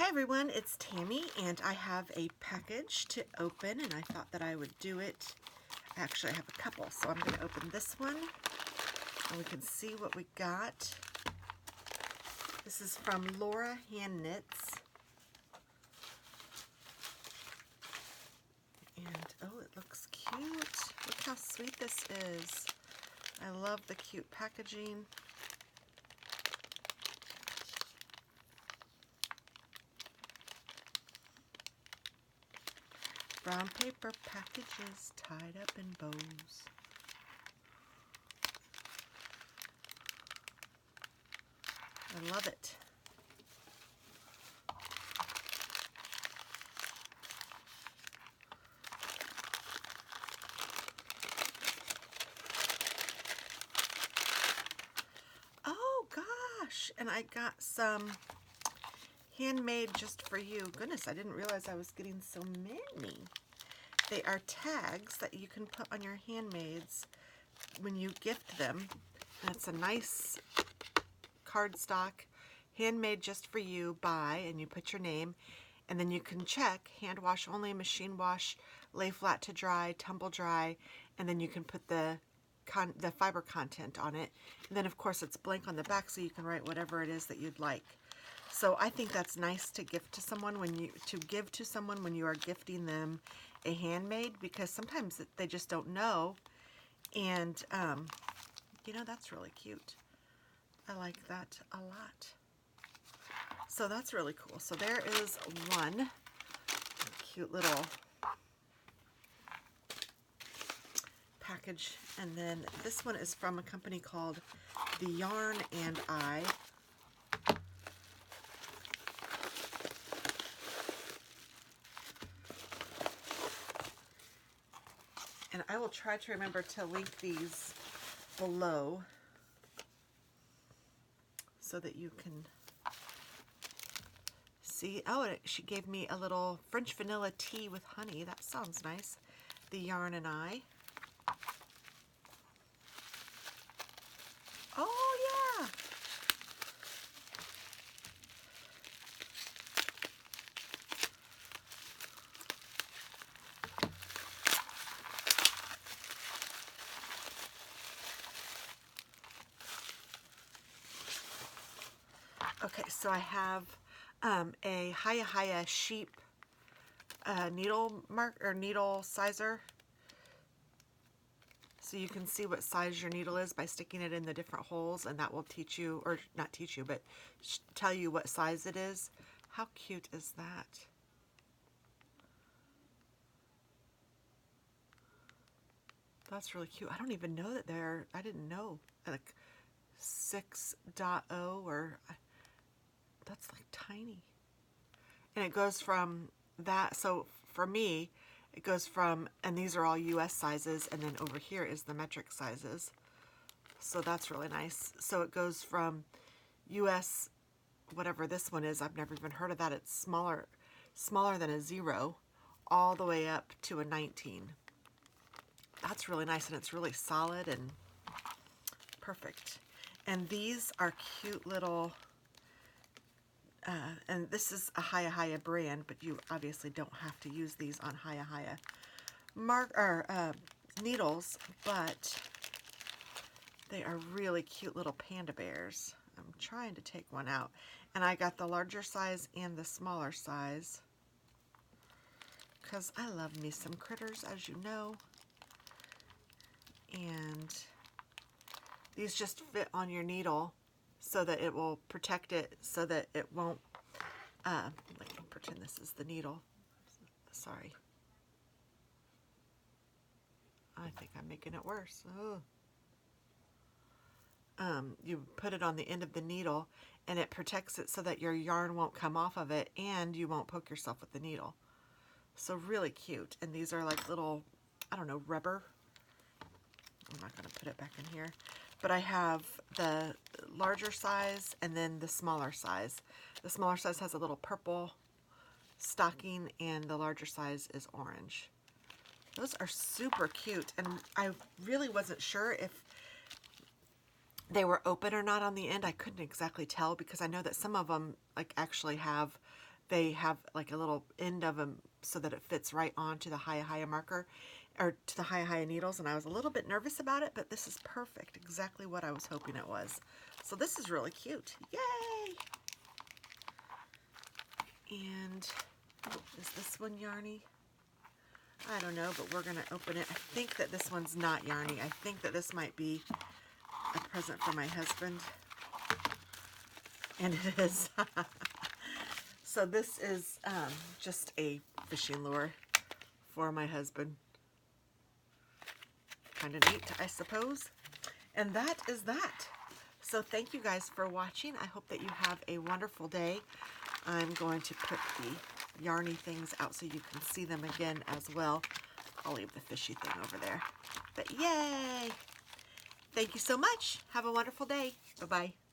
Hi everyone, it's Tammy and I have a package to open and I thought that I would do it. Actually, I have a couple, so I'm going to open this one and we can see what we got. This is from Lorene Hand Knits. And oh, it looks cute. Look how sweet this is. I love the cute packaging. Brown paper packages tied up in bows. I love it. Oh gosh, and I got some Handmade just for you. Goodness, I didn't realize I was getting so many. They are tags that you can put on your handmaids when you gift them. And it's a nice cardstock, handmade just for you by, and you put your name, and then you can check hand wash only, machine wash, lay flat to dry, tumble dry, and then you can put the fiber content on it. And then of course it's blank on the back, so you can write whatever it is that you'd like. So I think that's nice to gift to someone when you are gifting them a handmade, because sometimes they just don't know, and you know, that's really cute. I like that a lot. So that's really cool. So there is one cute little package, and then this one is from a company called The Yarn and I. And I will try to remember to link these below so that you can see. Oh, she gave me a little French vanilla tea with honey. That sounds nice. The Yarn and I. Oh, yeah. Okay, so I have a Hiya sheep needle sizer. So you can see what size your needle is by sticking it in the different holes, and that will teach you, or not teach you, but tell you what size it is. How cute is that? That's really cute. I don't even know that I didn't know, like 6.0 or, that's like tiny. And it goes from that, so for me, it goes from, and these are all US sizes, and then over here is the metric sizes. So that's really nice. So it goes from US, whatever this one is, I've never even heard of that. It's smaller than a 0, all the way up to a 19. That's really nice, and it's really solid and perfect. And these are cute little, and this is a Hiya brand, but you obviously don't have to use these on Hiya needles, but they are really cute little panda bears. I'm trying to take one out, and I got the larger size and the smaller size because I love me some critters, as you know. And these just fit on your needle so that it will protect it, so that it won't, let me pretend this is the needle. Sorry. I think I'm making it worse. Oh. You put it on the end of the needle, and it protects it so that your yarn won't come off of it, and you won't poke yourself with the needle. So really cute. And these are like little, I don't know, rubber. I'm not going to put it back in here. But I have the larger size and then the smaller size. The smaller size has a little purple stocking, and the larger size is orange. Those are super cute, and I really wasn't sure if they were open or not on the end. I couldn't exactly tell, because I know that some of them like actually have they have like a little end of them so that it fits right onto the Hiya marker, or to the Hiya needles, and I was a little bit nervous about it, but this is perfect, exactly what I was hoping it was. So this is really cute. Yay! And is this one yarny? I don't know, but we're going to open it. I think that this one's not yarny. I think that this might be a present for my husband. And it is. So this is just a fishing lure for my husband. Kind of neat, I suppose. And that is that. So thank you guys for watching. I hope that you have a wonderful day. I'm going to put the yarny things out so you can see them again as well. I'll leave the fishy thing over there. But yay! Thank you so much. Have a wonderful day. Bye-bye.